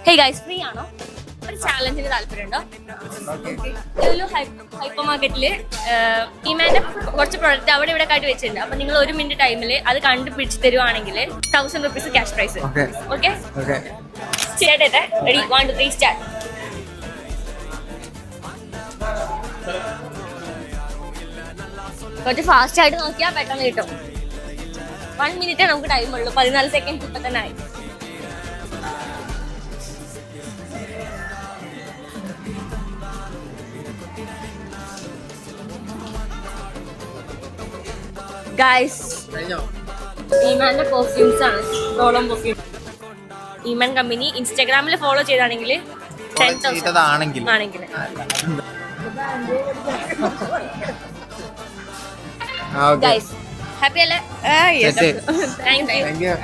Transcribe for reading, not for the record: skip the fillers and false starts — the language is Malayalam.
ഹേ ഗൈസ്, ഫ്രീ ആണോ? ഒരു ചാലഞ്ചിന് താല്പര്യമുണ്ടോ? ഹൈപ്പർ മാർക്കറ്റില് ഇമാന്റെ കുറച്ച് പ്രൊഡക്റ്റ് അവിടെ ഇവിടെ കാട്ടി വെച്ചിട്ടുണ്ട്. അപ്പൊ നിങ്ങൾ 1 മിനിറ്റ് ടൈമിൽ അത് കണ്ടുപിടിച്ച് തരുവാണെങ്കിൽ 1000 rupees ക്യാഷ് പ്രൈസ്. ഓക്കെ? ചെയ്യട്ടെ. റെഡി? 1 2 3 സ്റ്റാർട്ട്. കുറച്ച് ഫാസ്റ്റ് ആയിട്ട് നോക്കിയാൽ പെട്ടെന്ന് കിട്ടും. 1 മിനിറ്റേ നമുക്ക് ടൈം ഉള്ളൂ. 14 സെക്കൻഡ് ഇപ്പൊ തന്നെ ആയി. ഗൈസ്, ഈമാന്റെ പെർഫ്യൂംസ് ആണ്. റോളം പെർഫ്യൂം. ഈമാൻ കമ്പനി ഇൻസ്റ്റാഗ്രാമിൽ ഫോളോ ചെയ്താണെങ്കിൽ 10,000 ആണെങ്കിൽ. ഗൈസ്, ഹാപ്പി അല്ലേ? Thank you.